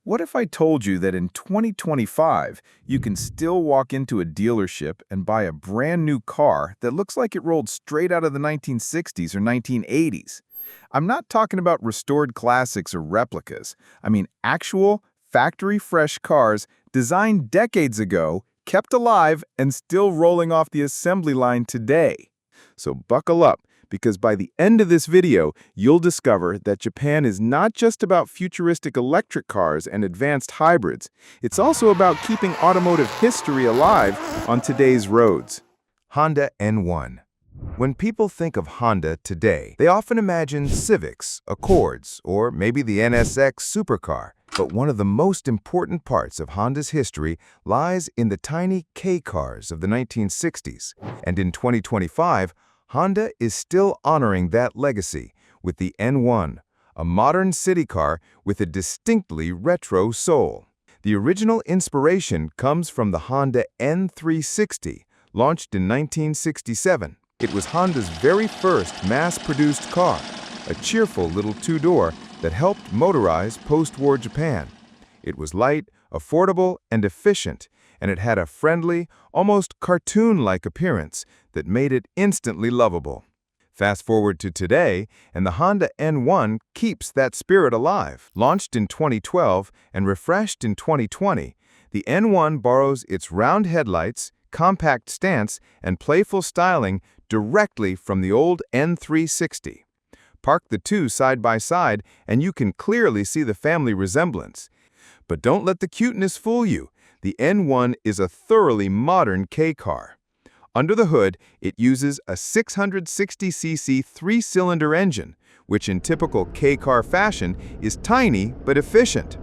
What if I told you that in 2025, you can still walk into a dealership and buy a brand new car that looks like it rolled straight out of the 1960s or 1980s? I'm not talking about restored classics or replicas. I mean actual, factory-fresh cars designed decades ago, kept alive, and still rolling off the assembly line today. So buckle up, because by the end of this video, you'll discover that Japan is not just about futuristic electric cars and advanced hybrids. It's also about keeping automotive history alive on today's roads. Honda N1. When people think of Honda today, they often imagine Civics, Accords, or maybe the NSX supercar. But one of the most important parts of Honda's history lies in the tiny K cars of the 1960s. And in 2025, Honda is still honoring that legacy with the N1, a modern city car with a distinctly retro soul. The original inspiration comes from the Honda N360, launched in 1967. It was Honda's very first mass-produced car, a cheerful little two-door that helped motorize post-war Japan. It was light, affordable, and efficient, and it had a friendly, almost cartoon-like appearance that made it instantly lovable. Fast forward to today, and the Honda N1 keeps that spirit alive. Launched in 2012 and refreshed in 2020, the N1 borrows its round headlights, compact stance, and playful styling directly from the old N360. Park the two side by side, and you can clearly see the family resemblance. But don't let the cuteness fool you. The N1 is a thoroughly modern K car. Under the hood, it uses a 660cc three-cylinder engine, which in typical K car fashion is tiny but efficient.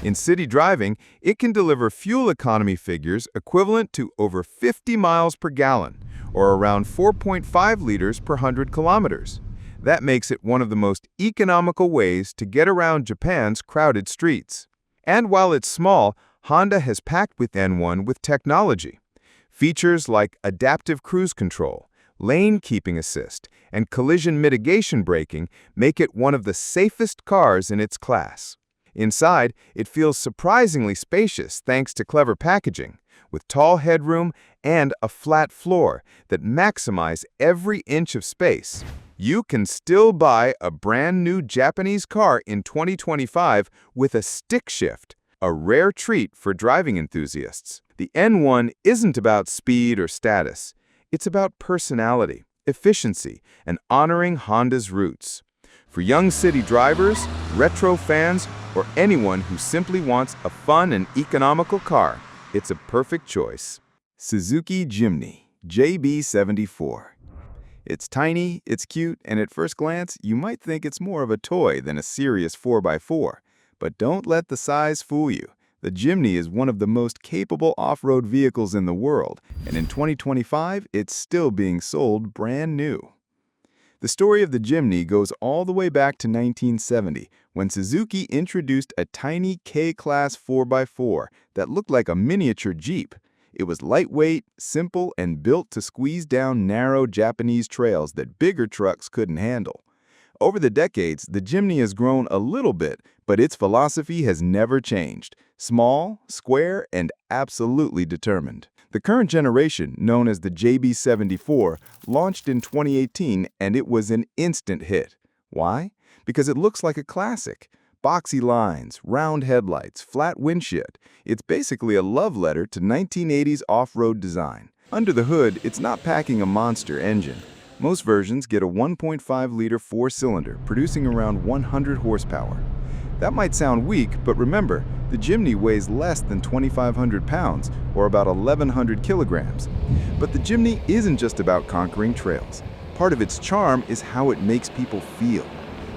In city driving, it can deliver fuel economy figures equivalent to over 50 miles per gallon, or around 4.5 liters per 100 kilometers. That makes it one of the most economical ways to get around Japan's crowded streets. And while it's small, Honda has packed with N1 with technology. Features like adaptive cruise control, lane keeping assist, and collision mitigation braking make it one of the safest cars in its class. Inside, it feels surprisingly spacious thanks to clever packaging, with tall headroom and a flat floor that maximize every inch of space. You can still buy a brand new Japanese car in 2025 with a stick shift, a rare treat for driving enthusiasts. The N1 isn't about speed or status. It's about personality, efficiency, and honoring Honda's roots. For young city drivers, retro fans, or anyone who simply wants a fun and economical car, it's a perfect choice. Suzuki Jimny JB74. It's tiny, it's cute, and at first glance, you might think it's more of a toy than a serious 4x4. But don't let the size fool you. The Jimny is one of the most capable off-road vehicles in the world, and in 2025, it's still being sold brand new. The story of the Jimny goes all the way back to 1970, when Suzuki introduced a tiny K-Class 4x4 that looked like a miniature Jeep. It was lightweight, simple, and built to squeeze down narrow Japanese trails that bigger trucks couldn't handle. Over the decades, the Jimny has grown a little bit, but its philosophy has never changed. Small, square, and absolutely determined. The current generation, known as the JB74, launched in 2018, and it was an instant hit. Why? Because it looks like a classic. Boxy lines, round headlights, flat windshield. It's basically a love letter to 1980s off-road design. Under the hood, it's not packing a monster engine. Most versions get a 1.5-liter four-cylinder, producing around 100 horsepower. That might sound weak, but remember, the Jimny weighs less than 2,500 pounds, or about 1,100 kilograms. But the Jimny isn't just about conquering trails. Part of its charm is how it makes people feel.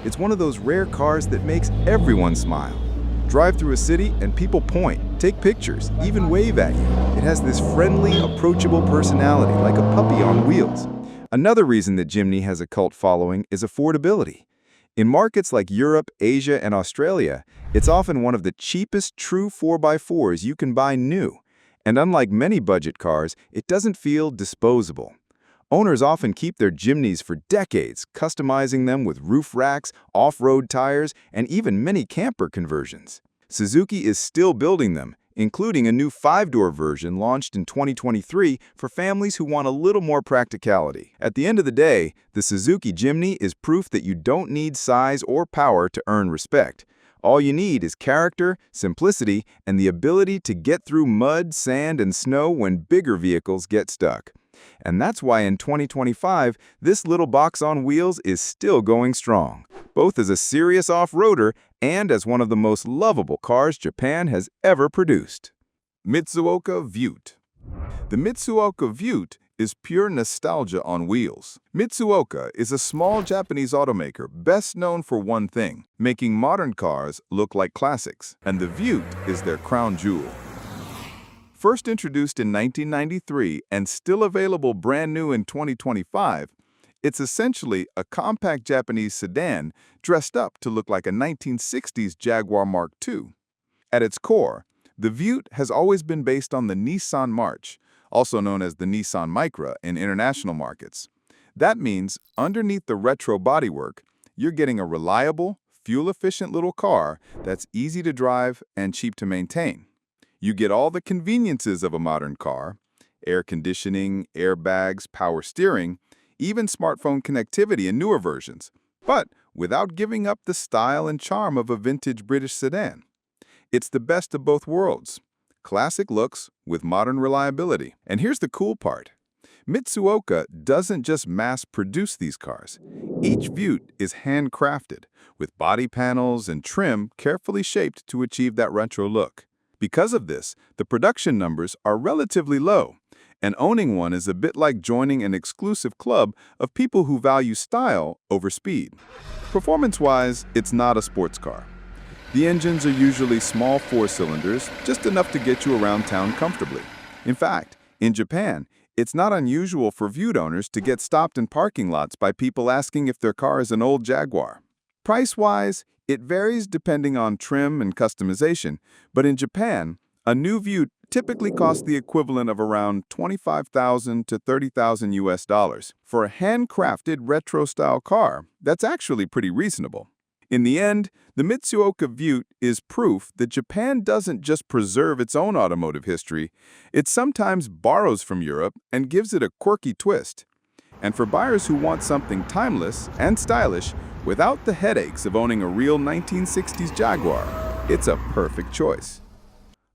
It's one of those rare cars that makes everyone smile. Drive through a city and people point, take pictures, even wave at you. It has this friendly, approachable personality, like a puppy on wheels. Another reason that Jimny has a cult following is affordability. In markets like Europe, Asia, and Australia, it's often one of the cheapest true 4x4s you can buy new. And unlike many budget cars, it doesn't feel disposable. Owners often keep their Jimnys for decades, customizing them with roof racks, off-road tires, and even mini camper conversions. Suzuki is still building them, including a new 5-door version launched in 2023 for families who want a little more practicality. At the end of the day, the Suzuki Jimny is proof that you don't need size or power to earn respect. All you need is character, simplicity, and the ability to get through mud, sand, and snow when bigger vehicles get stuck. And that's why in 2025, this little box on wheels is still going strong, both as a serious off-roader and as one of the most lovable cars Japan has ever produced. Mitsuoka Viewt. The Mitsuoka Viewt is pure nostalgia on wheels. Mitsuoka is a small Japanese automaker best known for one thing, making modern cars look like classics, and the Viewt is their crown jewel. First introduced in 1993 and still available brand new in 2025, it's essentially a compact Japanese sedan dressed up to look like a 1960s Jaguar Mark II. At its core, the Viewt has always been based on the Nissan March, also known as the Nissan Micra in international markets. That means underneath the retro bodywork, you're getting a reliable, fuel-efficient little car that's easy to drive and cheap to maintain. You get all the conveniences of a modern car: air conditioning, airbags, power steering, even smartphone connectivity in newer versions, but without giving up the style and charm of a vintage British sedan. It's the best of both worlds: classic looks with modern reliability. And here's the cool part. Mitsuoka doesn't just mass-produce these cars. Each Viewt is handcrafted, with body panels and trim carefully shaped to achieve that retro look. Because of this, the production numbers are relatively low, and owning one is a bit like joining an exclusive club of people who value style over speed. Performance-wise, it's not a sports car. The engines are usually small 4-cylinders, just enough to get you around town comfortably. In fact, in Japan, it's not unusual for Viewt owners to get stopped in parking lots by people asking if their car is an old Jaguar. Price-wise, it varies depending on trim and customization, but in Japan, a new Viewt typically costs the equivalent of around $25,000 to $30,000 US. For a handcrafted retro-style car, that's actually pretty reasonable. In the end, the Mitsuoka Viewt is proof that Japan doesn't just preserve its own automotive history, it sometimes borrows from Europe and gives it a quirky twist. And for buyers who want something timeless and stylish without the headaches of owning a real 1960s Jaguar, it's a perfect choice.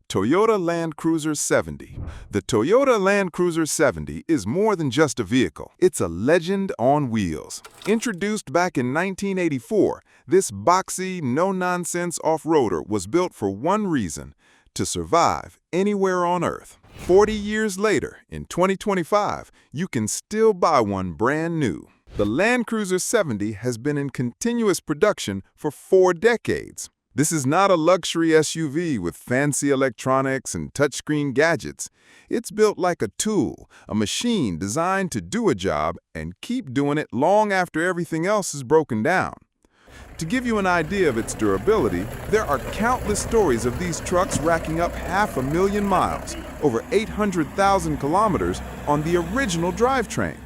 Toyota Land Cruiser 70. The Toyota Land Cruiser 70 is more than just a vehicle. It's a legend on wheels. Introduced back in 1984, this boxy, no-nonsense off-roader was built for one reason: to survive anywhere on Earth. 40 years later, in 2025, you can still buy one brand new. The Land Cruiser 70 has been in continuous production for 4 decades. This is not a luxury SUV with fancy electronics and touchscreen gadgets. It's built like a tool, a machine designed to do a job and keep doing it long after everything else is broken down. To give you an idea of its durability, there are countless stories of these trucks racking up 500,000 miles, over 800,000 kilometers, on the original drivetrain.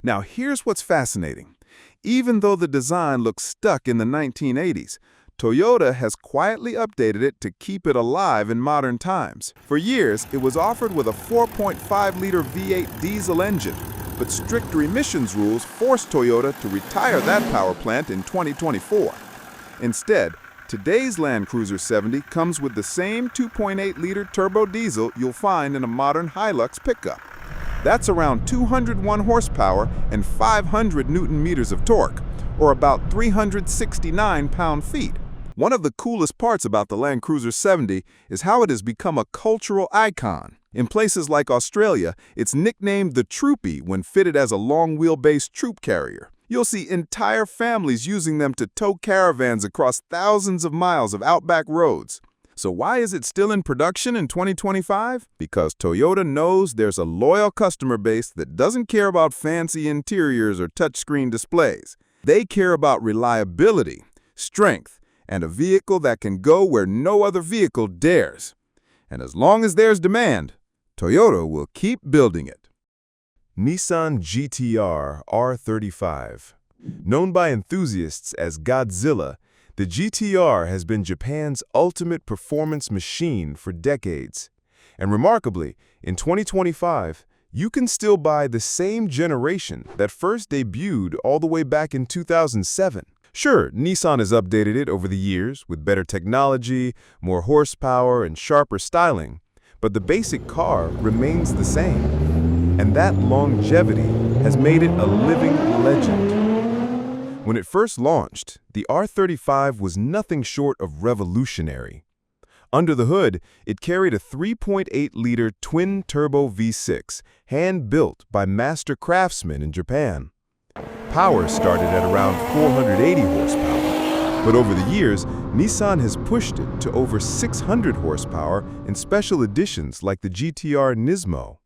Now here's what's fascinating. Even though the design looks stuck in the 1980s, Toyota has quietly updated it to keep it alive in modern times. For years, it was offered with a 4.5-liter V8 diesel engine, but stricter emissions rules forced Toyota to retire that power plant in 2024. Instead, today's Land Cruiser 70 comes with the same 2.8-liter turbo diesel you'll find in a modern Hilux pickup. That's around 201 horsepower and 500 newton-meters of torque, or about 369 pound-feet. One of the coolest parts about the Land Cruiser 70 is how it has become a cultural icon. In places like Australia, it's nicknamed the Troopy when fitted as a long-wheelbase troop carrier. You'll see entire families using them to tow caravans across thousands of miles of outback roads. So why is it still in production in 2025? Because Toyota knows there's a loyal customer base that doesn't care about fancy interiors or touchscreen displays. They care about reliability, strength, and a vehicle that can go where no other vehicle dares. And as long as there's demand, Toyota will keep building it. Nissan GTR R35. Known by enthusiasts as Godzilla, The GTR has been Japan's ultimate performance machine for decades. And remarkably, in 2025, you can still buy the same generation that first debuted all the way back in 2007. Sure, Nissan has updated it over the years with better technology, more horsepower, and sharper styling, but the basic car remains the same. And that longevity has made it a living legend. When it first launched, the R35 was nothing short of revolutionary. Under the hood, it carried a 3.8-liter twin-turbo V6, hand-built by master craftsmen in Japan. Power started at around 480 horsepower, but over the years, Nissan has pushed it to over 600 horsepower in special editions like the GTR Nismo,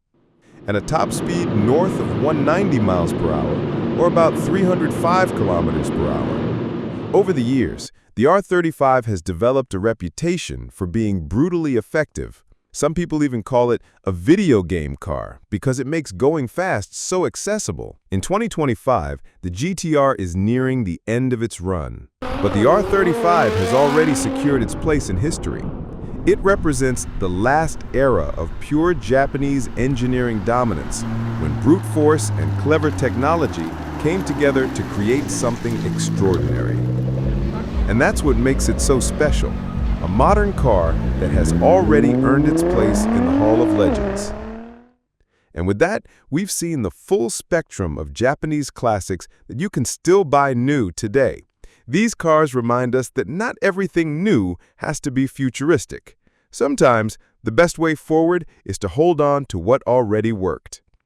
and a top speed north of 190 miles per hour, or about 305 kilometers per hour. Over the years, the R35 has developed a reputation for being brutally effective. Some people even call it a video game car because it makes going fast so accessible. In 2025, the GTR is nearing the end of its run, but the R35 has already secured its place in history. It represents the last era of pure Japanese engineering dominance, when brute force and clever technology came together to create something extraordinary. And that's what makes it so special, a modern car that has already earned its place in the Hall of Legends. And with that, we've seen the full spectrum of Japanese classics that you can still buy new today. These cars remind us that not everything new has to be futuristic. Sometimes, the best way forward is to hold on to what already worked.